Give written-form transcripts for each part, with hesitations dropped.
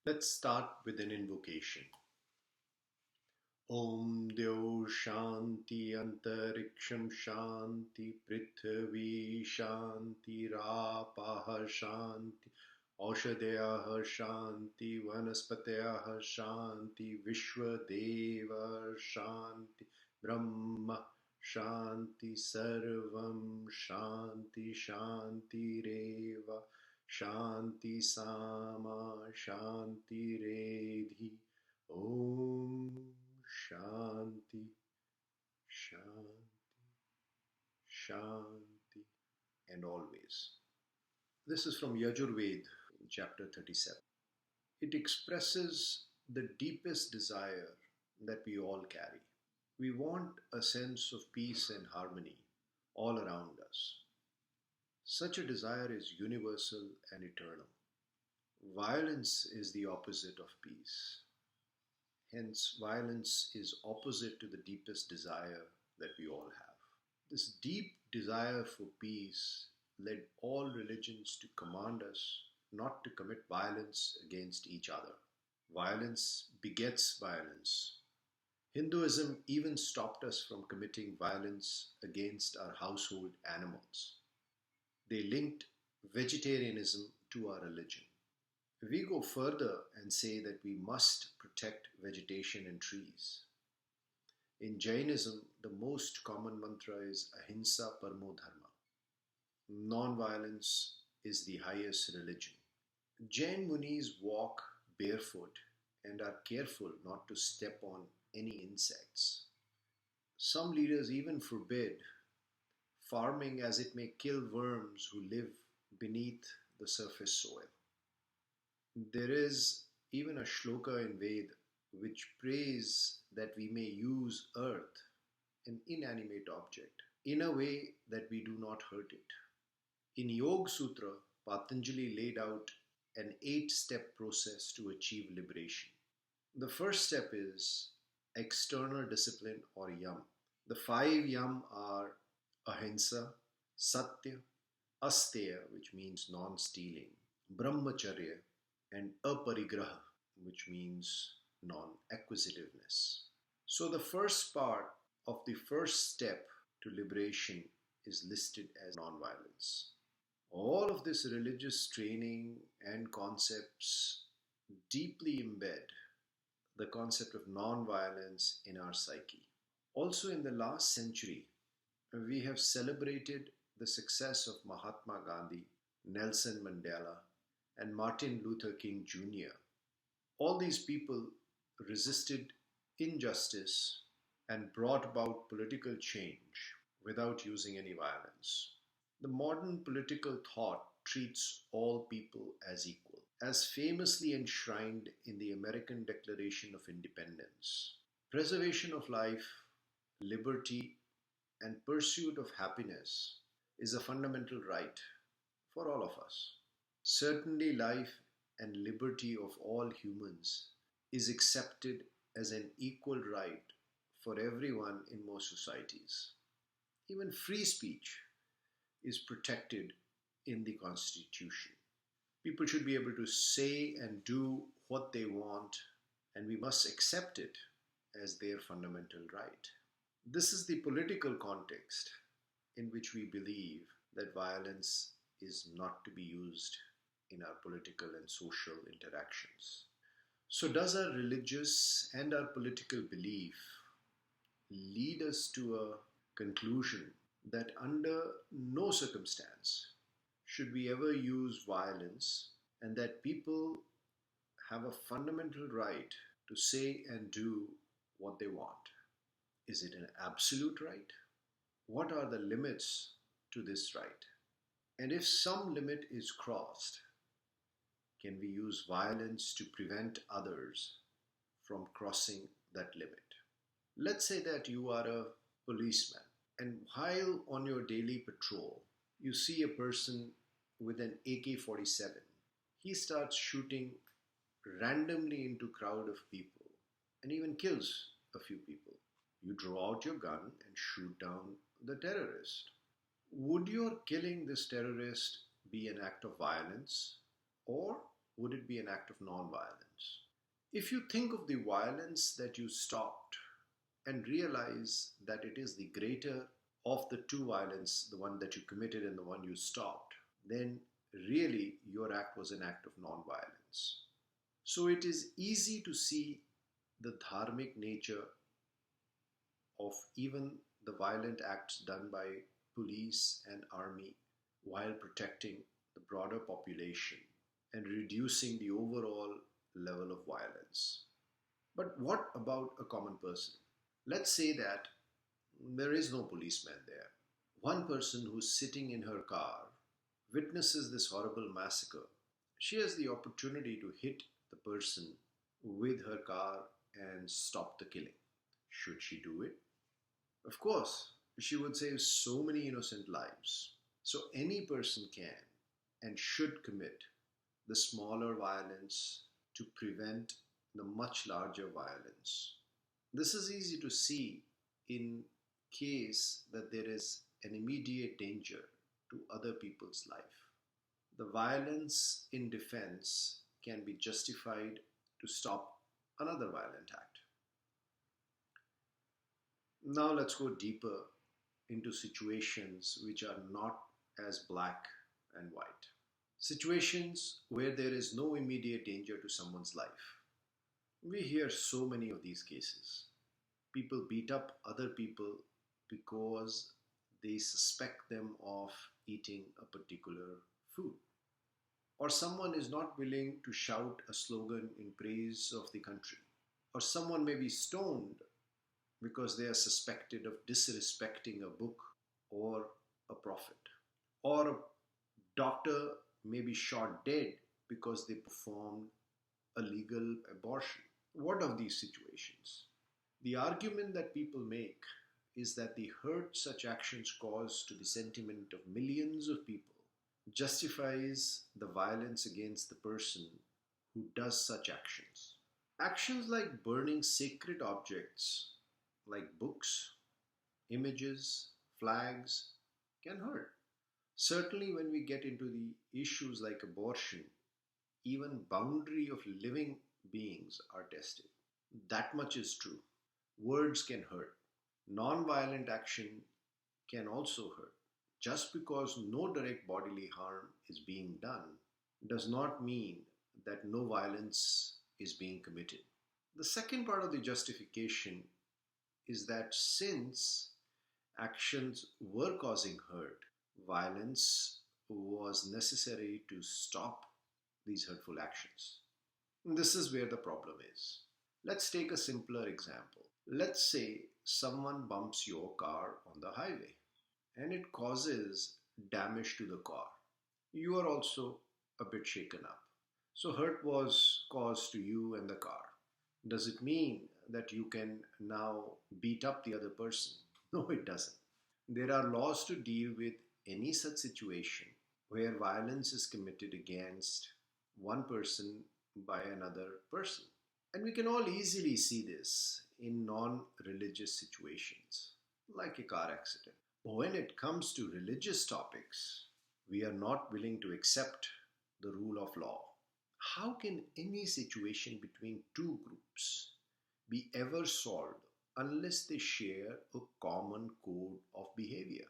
Let's start with an invocation. Om Deo Shanti Antariksham Shanti Prithvi Shanti Rapaha Shanti Aushadyaha Shanti Vanaspatyaha Shanti Vishwadeva Shanti Brahma Shanti Sarvam Shanti Shanti Reva Shanti Sama Shanti Redhi Om Shanti, Shanti, Shanti, and always. This is from Yajurved in chapter 37. It expresses the deepest desire that we all carry. We want a sense of peace and harmony all around us. Such a desire is universal and eternal. Violence is the opposite of peace. Hence, violence is opposite to the deepest desire that we all have. This deep desire for peace led all religions to command us not to commit violence against each other. Violence begets violence. Hinduism even stopped us from committing violence against our household animals. They linked vegetarianism to our religion. We go further and say that we must protect vegetation and trees. In Jainism, the most common mantra is Ahimsa Paramo Dharma. Non-violence is the highest religion. Jain Munis walk barefoot and are careful not to step on any insects. Some leaders even forbid farming as it may kill worms who live beneath the surface soil. There is even a shloka in Ved which prays that we may use earth, an inanimate object, in a way that we do not hurt it. In Yoga Sutra, Patanjali laid out an 8-step process to achieve liberation. The first step is external discipline or yam. The 5 yam are ahimsa, satya, asteya, which means non-stealing, brahmacharya, and aparigraha, which means non-acquisitiveness. So the first part of the first step to liberation is listed as non-violence. All of this religious training and concepts deeply embed the concept of non-violence in our psyche. Also in the last century, we have celebrated the success of Mahatma Gandhi, Nelson Mandela, and Martin Luther King Jr. All these people resisted injustice and brought about political change without using any violence. The modern political thought treats all people as equal, as famously enshrined in the American Declaration of Independence. Preservation of life, liberty, and pursuit of happiness is a fundamental right for all of us. Certainly, life and liberty of all humans is accepted as an equal right for everyone in most societies. Even free speech is protected in the Constitution. People should be able to say and do what they want, and we must accept it as their fundamental right. This is the political context in which we believe that violence is not to be used in our political and social interactions. So does our religious and our political belief lead us to a conclusion that under no circumstance should we ever use violence, and that people have a fundamental right to say and do what they want? Is it an absolute right? What are the limits to this right? And if some limit is crossed, can we use violence to prevent others from crossing that limit? Let's say that you are a policeman, and while on your daily patrol, you see a person with an AK-47. He starts shooting randomly into a crowd of people and even kills a few people. You draw out your gun and shoot down the terrorist. Would your killing this terrorist be an act of violence, or would it be an act of non-violence? If you think of the violence that you stopped and realize that it is the greater of the two violence, the one that you committed and the one you stopped, then really your act was an act of non-violence. So it is easy to see the dharmic nature of even the violent acts done by police and army while protecting the broader population and reducing the overall level of violence. But what about a common person? Let's say that there is no policeman there. One person who's sitting in her car witnesses this horrible massacre. She has the opportunity to hit the person with her car and stop the killing. Should she do it? Of course, she would save so many innocent lives. So any person can and should commit the smaller violence to prevent the much larger violence. This is easy to see in case that there is an immediate danger to other people's life. The violence in defense can be justified to stop another violent act. Now let's go deeper into situations which are not as black and white. Situations where there is no immediate danger to someone's life. We hear so many of these cases. People beat up other people because they suspect them of eating a particular food. Or someone is not willing to shout a slogan in praise of the country. Or someone may be stoned because they are suspected of disrespecting a book or a prophet. Or a doctor may be shot dead because they performed a legal abortion. What of these situations? The argument that people make is that the hurt such actions cause to the sentiment of millions of people justifies the violence against the person who does such actions. Actions like burning sacred objects like books, images, flags can hurt. Certainly when we get into the issues like abortion, even boundary of living beings are tested. That much is true. Words can hurt. Non-violent action can also hurt. Just because no direct bodily harm is being done does not mean that no violence is being committed. The second part of the justification is that since actions were causing hurt, violence was necessary to stop these hurtful actions. And this is where the problem is. Let's take a simpler example. Let's say someone bumps your car on the highway and it causes damage to the car. You are also a bit shaken up. So hurt was caused to you and the car. Does it mean that you can now beat up the other person? No, it doesn't. There are laws to deal with any such situation where violence is committed against one person by another person. And we can all easily see this in non-religious situations, like a car accident. But when it comes to religious topics, we are not willing to accept the rule of law. How can any situation between two groups be ever solved unless they share a common code of behavior?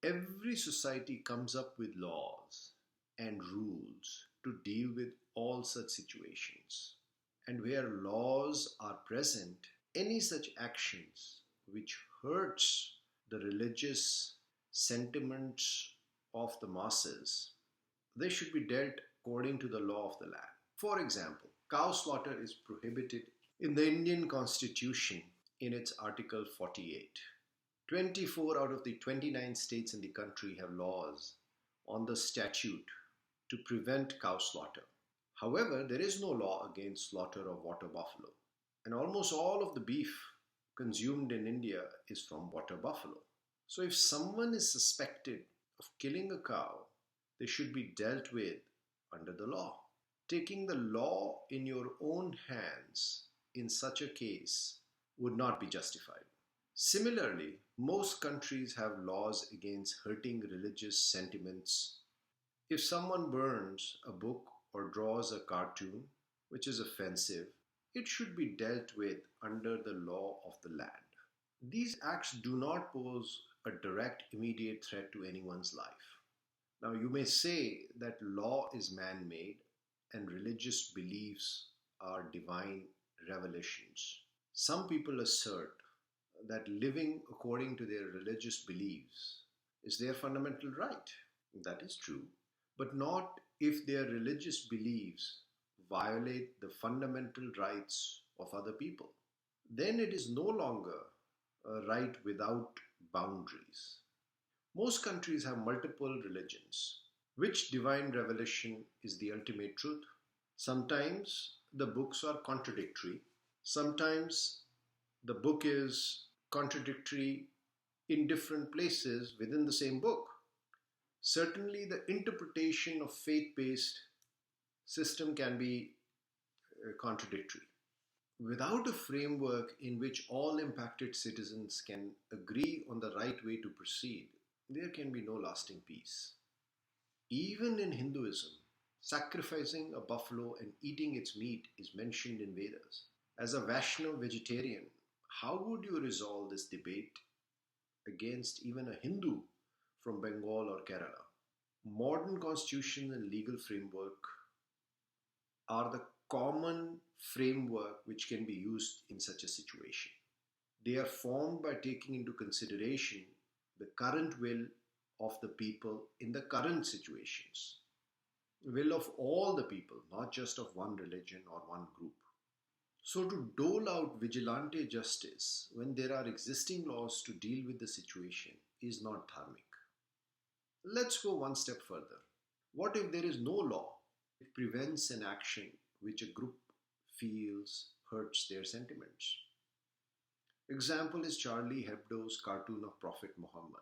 Every society comes up with laws and rules to deal with all such situations. And where laws are present, any such actions which hurts the religious sentiments of the masses, they should be dealt according to the law of the land. For example, cow slaughter is prohibited in the Indian Constitution in its Article 48. 24 out of the 29 states in the country have laws on the statute to prevent cow slaughter. However, there is no law against slaughter of water buffalo, and almost all of the beef consumed in India is from water buffalo. So if someone is suspected of killing a cow, they should be dealt with under the law. Taking the law in your own hands in such a case would not be justified. Similarly, most countries have laws against hurting religious sentiments. If someone burns a book or draws a cartoon which is offensive, it should be dealt with under the law of the land. These acts do not pose a direct, immediate threat to anyone's life. Now, you may say that law is man made and religious beliefs are divine revelations. Some people assert that living according to their religious beliefs is their fundamental right. That is true, but not if their religious beliefs violate the fundamental rights of other people. Then it is no longer a right without boundaries. Most countries have multiple religions. Which divine revelation is the ultimate truth? Sometimes the books are contradictory. Sometimes the book is contradictory in different places within the same book. Certainly, the interpretation of faith-based system can be contradictory. Without a framework in which all impacted citizens can agree on the right way to proceed, there can be no lasting peace. Even in Hinduism, sacrificing a buffalo and eating its meat is mentioned in Vedas. As a Vaishnava vegetarian, how would you resolve this debate against even a Hindu from Bengal or Kerala? Modern constitution and legal framework are the common framework which can be used in such a situation. They are formed by taking into consideration the current will of the people in the current situations. Will of all the people, not just of one religion or one group. So to dole out vigilante justice when there are existing laws to deal with the situation is not dharmic. Let's go one step further. What if there is no law? It prevents an action which a group feels hurts their sentiments. Example is Charlie Hebdo's cartoon of Prophet Muhammad.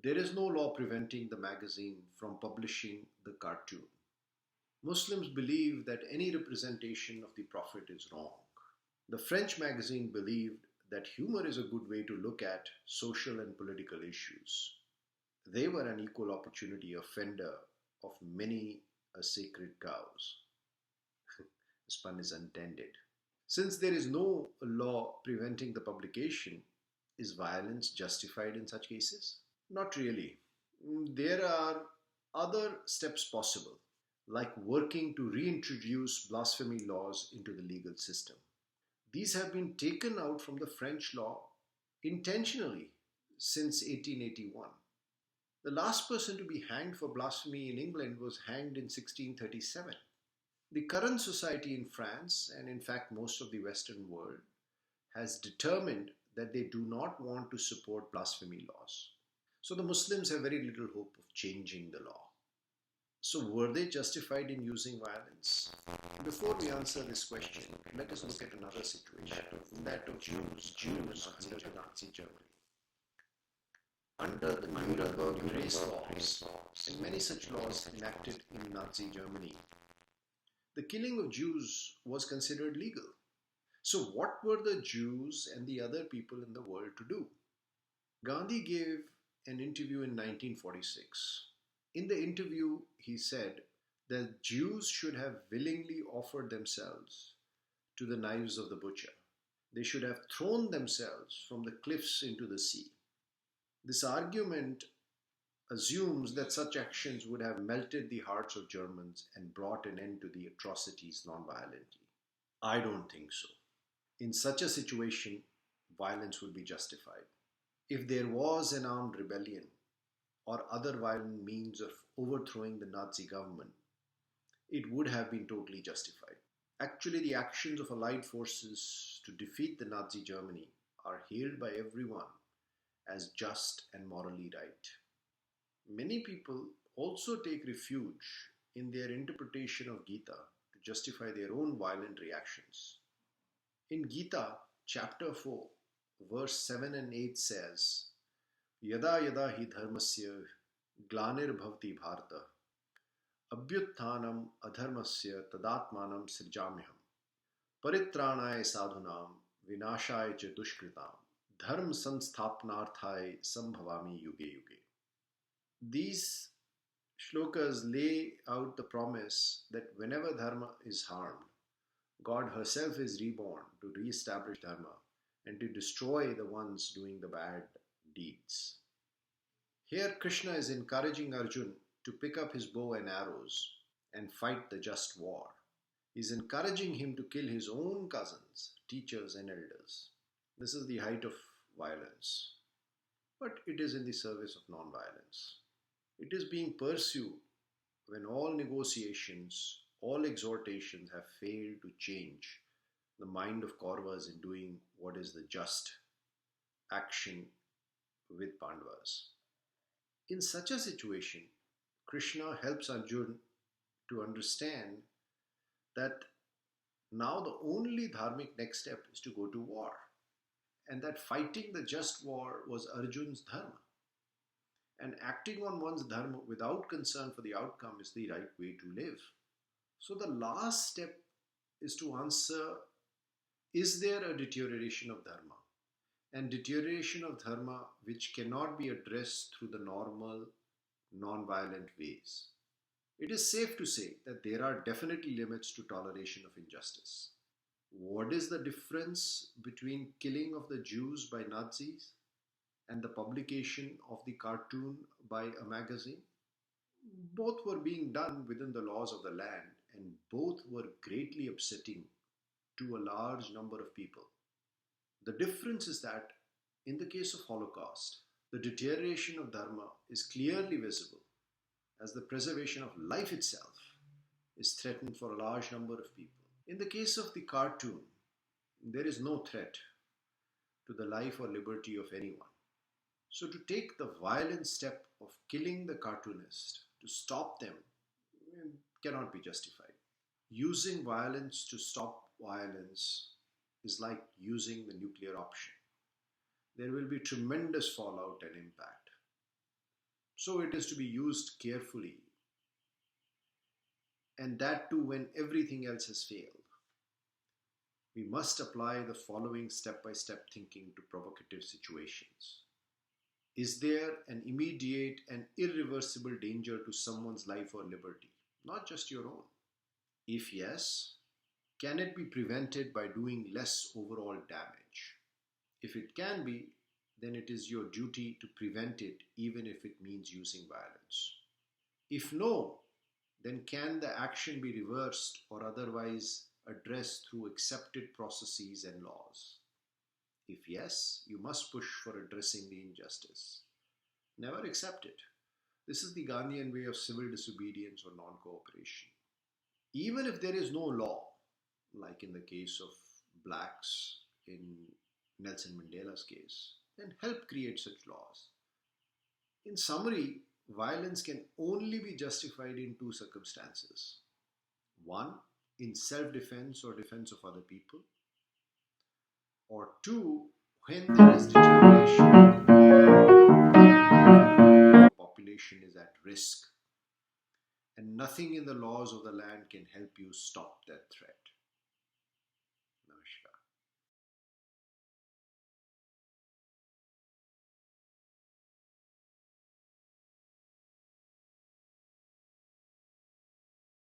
There is no law preventing the magazine from publishing the cartoon. Muslims believe that any representation of the Prophet is wrong. The French magazine believed that humor is a good way to look at social and political issues. They were an equal opportunity offender of many a sacred cows. This pun is intended. Since there is no law preventing the publication, is violence justified in such cases? Not really. There are other steps possible, like working to reintroduce blasphemy laws into the legal system. These have been taken out from the French law intentionally since 1881. The last person to be hanged for blasphemy in England was hanged in 1637. The current society in France, and in fact most of the Western world, has determined that they do not want to support blasphemy laws. So the Muslims have very little hope of changing the law. So were they justified in using violence? Before we answer this question, let us look at another situation, that of Jews under the Nazi Germany. Under the Nuremberg race laws and many such laws enacted in Nazi Germany, the killing of Jews was considered legal. So what were the Jews and the other people in the world to do? Gandhi gave an interview in 1946. In the interview, he said that Jews should have willingly offered themselves to the knives of the butcher. They should have thrown themselves from the cliffs into the sea. This argument assumes that such actions would have melted the hearts of Germans and brought an end to the atrocities non-violently. I don't think so. In such a situation, violence would be justified. If there was an armed rebellion or other violent means of overthrowing the Nazi government, it would have been totally justified. Actually, the actions of Allied forces to defeat the Nazi Germany are hailed by everyone as just and morally right. Many people also take refuge in their interpretation of Gita to justify their own violent reactions. In Gita, chapter 4, verse 7 and 8 says, Yada yada hi dharmasya glanir bhavati bharata abhyutthanam adharmasya tadatmanam srijamyam paritranaya sadhunam vinashaya cha dushkritam dharma sansthapanarthaya sambhavami yuge yuge. These shlokas lay out the promise that whenever dharma is harmed, God herself is reborn to re-establish Dharma and to destroy the ones doing the bad deeds. Here, Krishna is encouraging Arjun to pick up his bow and arrows and fight the just war. He's encouraging him to kill his own cousins, teachers, and elders. This is the height of violence, but it is in the service of non-violence. It is being pursued when all negotiations, all exhortations have failed to change the mind of Kauravas in doing what is the just action with Pandavas. In such a situation, Krishna helps Arjun to understand that now the only dharmic next step is to go to war, and that fighting the just war was Arjun's dharma. And acting on one's dharma without concern for the outcome is the right way to live. So the last step is to answer, is there a deterioration of dharma? And deterioration of dharma which cannot be addressed through the normal, non-violent ways. It is safe to say that there are definitely limits to toleration of injustice. What is the difference between killing of the Jews by Nazis and the publication of the cartoon by a magazine? Both were being done within the laws of the land, and both were greatly upsetting to a large number of people. The difference is that in the case of Holocaust, the deterioration of dharma is clearly visible as the preservation of life itself is threatened for a large number of people. In the case of the cartoon, there is no threat to the life or liberty of anyone. So to take the violent step of killing the cartoonist to stop them cannot be justified. Using violence to stop violence is like using the nuclear option. There will be tremendous fallout and impact. So it is to be used carefully, and that too when everything else has failed. We must apply the following step-by-step thinking to provocative situations. Is there an immediate and irreversible danger to someone's life or liberty, not just your own? If yes, can it be prevented by doing less overall damage? If it can be, then it is your duty to prevent it, even if it means using violence. If no, then can the action be reversed or otherwise addressed through accepted processes and laws? If yes, you must push for addressing the injustice. Never accept it. This is the Gandhian way of civil disobedience or non-cooperation. Even if there is no law, like in the case of blacks in Nelson Mandela's case, then help create such laws. In summary, violence can only be justified in two circumstances. One, in self-defense or defense of other people. Or two, when there is deterioration, the population is at risk, and nothing in the laws of the land can help you stop that threat.